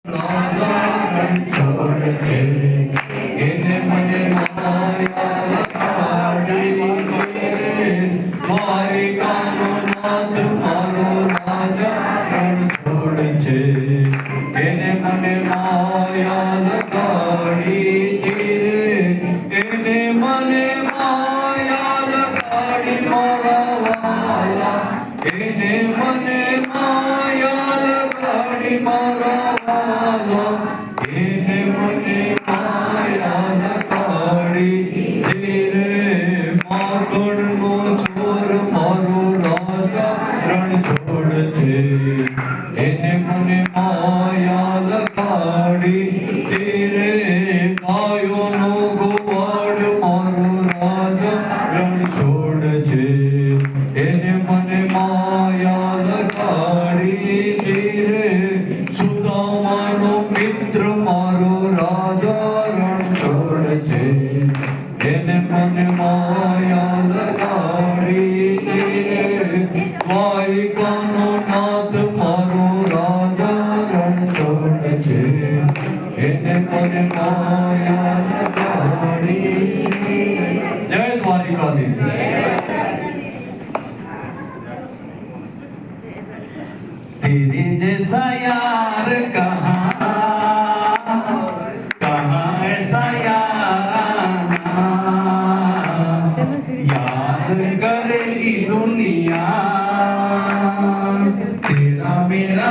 રાજા રણ છોડ છે એને મને માયા લગાડી છે દ્વારિકાનો નાથ મારો રાજા રણ છોડ છે એને મને માયા લગાડી છે એને મને માયા લગાડી મારા વાલા એને મને માયા લગાડી મારા વાલા એને મને માયા લગાડી જે રે માખણનો ચોર મારો રાજા રણ છોડ છે એને મને માયા લગાડી જે રે ગાયોનો ગોવાળ મારો રાજા રણ છોડ છે એને મને માયા લગાડી જે રે સુદામાનો મિત્ર મારો રાજા રણ છોડ છે એને મને માયા લગાડી જે રે દ્વારિકાનો નાથ મારો રાજા રણ છોડ છે એને મને માયા લગાડી જય દ્વારિકાધીશ तेरे जैसा यार कहाँ ऐसा यार याद करेगी दुनिया तेरा मेरा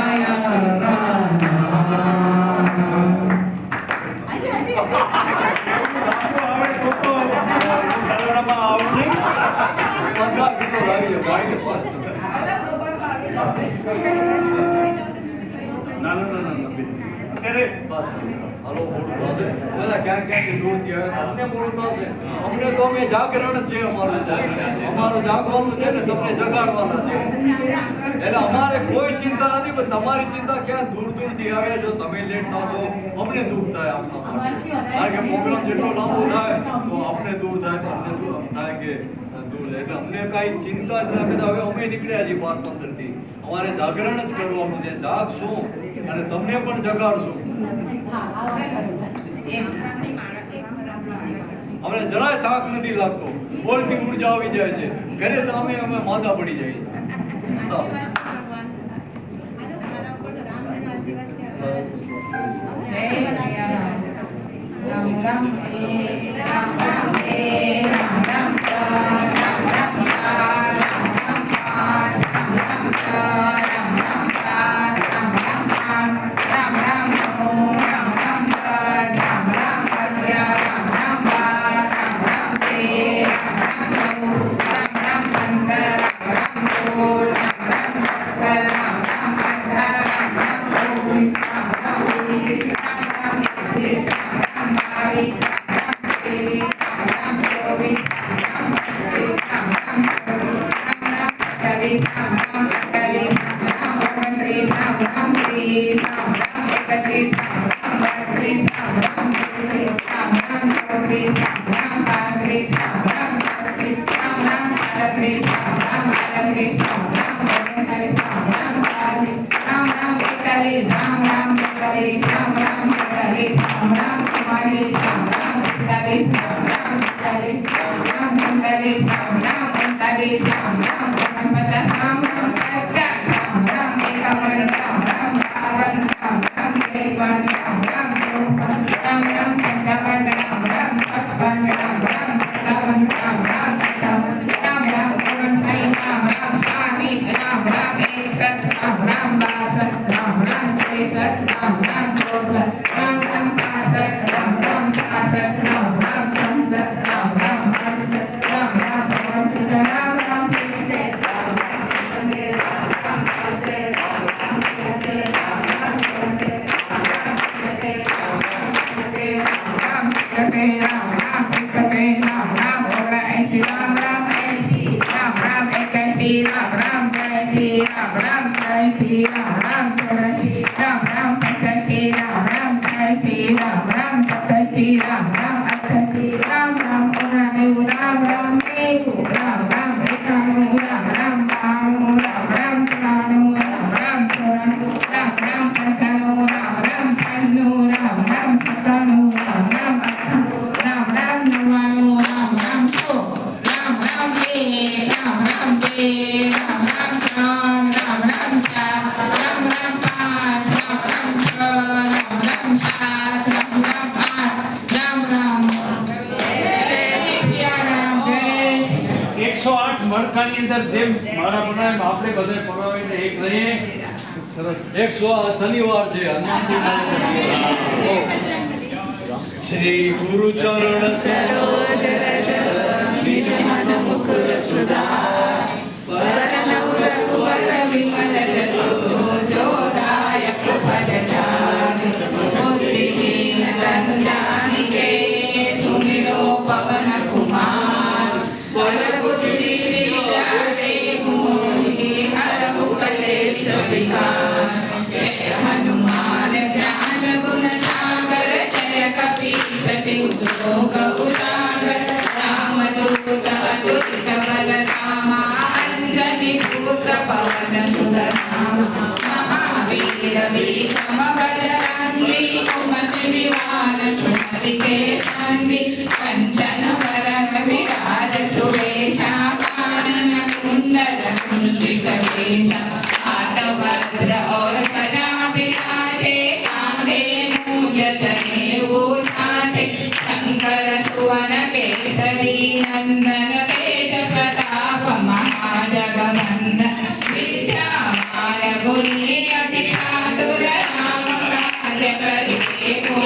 અમને તો અમે જાગરણ છે અમારું જાગવાનું છે ને તમને જગાડવાના છે એટલે અમારે કોઈ ચિંતા નથી પણ તમારી ચિંતા ક્યાં દૂર દૂરથી આવે જો તમે લેટ થશો અમને દુઃખ થાય આપણા કારણ કે પ્રોગ્રામ જેટલો લાંબો થાય તો આપણે દૂર થાય તો અમને દૂર થાય કે દૂર થાય એટલે અમને કાંઈ ચિંતા જ રાખે હવે અમે નીકળ્યા છીએ 12-15 થી અમારે જાગરણ જ કરવાનું છે જાગશું અને તમને પણ જગાડશું અમને જરાય થાક નથી લાગતો બોલતી ઉર્જા આવી જાય છે ઘરે તો અમે માદા પડી જાય ચોખાની અંદર જેમ માળા બનાવે એમ આપણે બધાય પરાવીને એક રહીએ. સરસ. એક શનિવાર છે હનુમાનજી મહારાજ. श्री गुरु चरण सरोज रज निज मन मुकुर सुधार वरनौ रघुवर विमल जसु जो दायक फल चारि बुद्धिहीन तनु जानिके सुमिरो पवन कुमार बल बुद्धि विद्या देहु मोहि हरहु कलेश विकार जय हनुमान ज्ञान गुण सागर जय कपीस तिहु लोक उजागर रामदूत अतुलित बल धामा अंजनी पुत्र पवन सुत नामा महावीर विक्रम बजरंगी कुमति निवार सुमति के संगी कंचन वरण विराज सुरेशा कानन कुंडल कुंचित केसा हाथ वज्र और सजा विराजे कांधे मूंज जनेऊ साजे शंकर सुवन केसरी नंदन तेज प्रताप महाजगवंदन विद्यावान गुणी अति चातुर राम काज करिबे को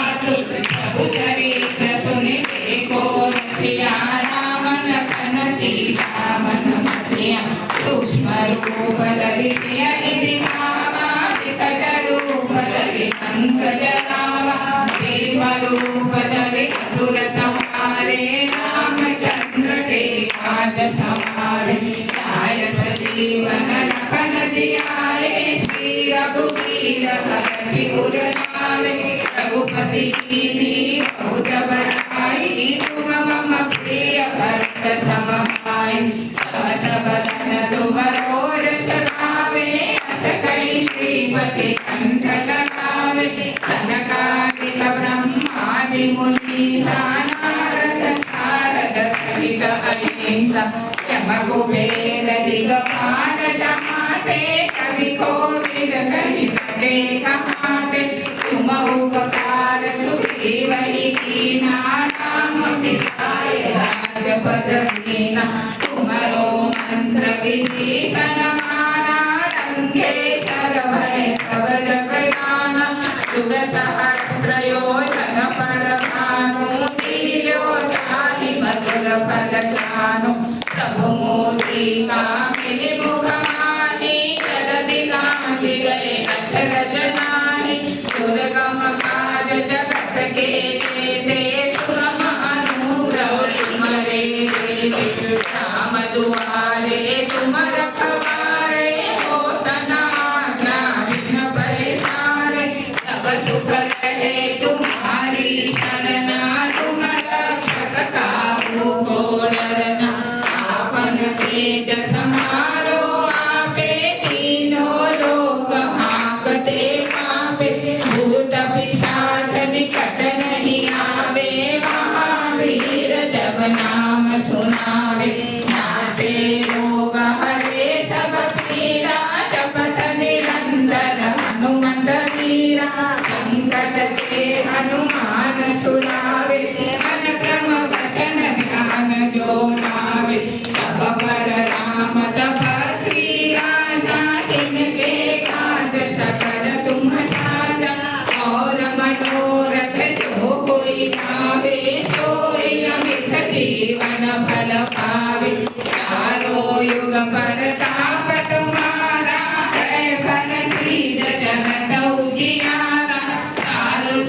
आतुर प्रभु चरित्र सुनिबे को रसिया राम लखन सीता मन बसिया सूक्ष्म रूप धरि सियहि दिखावा विकट रूप धरि पंकज लावा भीम रूप धरि असुर संहारे रामचंद्र के काज सवारे लाय सजीवन लखन जियाए श्री रघुवीर हर्षि उर लावे रघुपति कीन्ही बहुत बड़ाई तुम मम प्रिय भक्त सम भाई सहस बदन तुमरो यश गावे अस कहि श्रीपति कंठ लगावे सनकादिक ब्रह्मादि मुनीसा नारद सारद सहित अहिंसा यम कुबेर दिगपाल जमाते कवि कोविद कहि सके कहाते तुम उपकार सुग्रीवहि कीना राम मिलाय राजपद दीना तुमरो मंत्र विभीषण माना लंकेश्वर भय सब जग जाना युग सहस्र योजन पर भानु दिव्यो ताहि मधुर फल जानु प्रभु मोदी कामिनी मुख माहि जलधि लांघि गए अचरज नाहि दुर्गम काज जगत के जेते सुगम अनुग्रह तुमरे देते राम दुआरे तुम रखवारे होत न आज्ञा बिन पैसारे सब सुख रहे तुम्हारी शरणा तुम रक्षक काहू को डरना आपन तेज समारो आपे तीनों लोक हाँकते कांपे भूत पिशाच निकट नहीं आवे महावीर जब नाम सुनावे नासे रोग हरे सब पीरा जपत निरंतर हनुमत वीरा संकट से हनुमान छुड़ावे मन क्रम वचन ध्यान जो लावे सब पर राम तपस्वी राजा तिनके काज सकल तुम साजा और मनोरथ जो कोई गावे सोई अमित जीवन फल पावे चारों युग परताप तुम्हारा है फल श्री जगत उजियारा चारों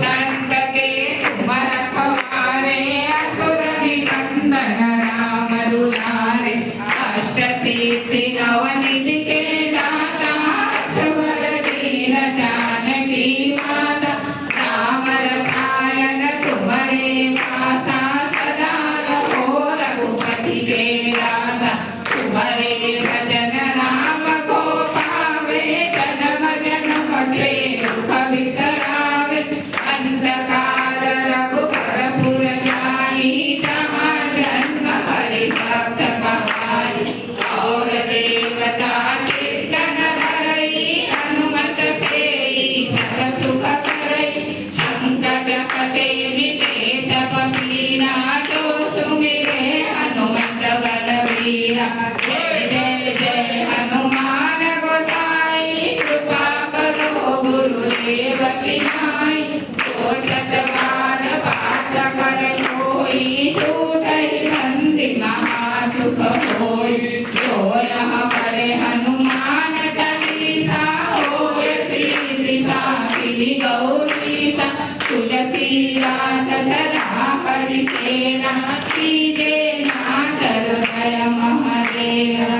नाई। जो शतवार पाठ कर कोई छूटहि बंदी महासुख होई। जो यह करे हनुमान चालीसा होय सिद्धि साखी गौरीसा। तुलसीदास सदा परिसेवा कीजे नाथ हृदय महदेवा।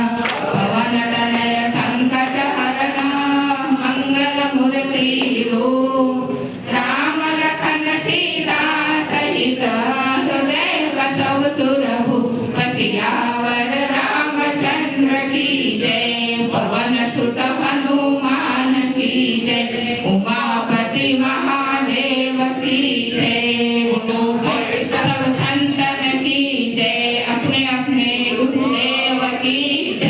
पवन तनय संकट हरण मंगल मूर्ति रूप। राम लखन सीता सहित हृदय बसव सुरभूप। सियावर रामचंद्र की जय। पवन सुत हनुमान की जय। उमापति महादेव की जय। बोलो सब संतन की जय। अपने अपने गुरुदेव की जय।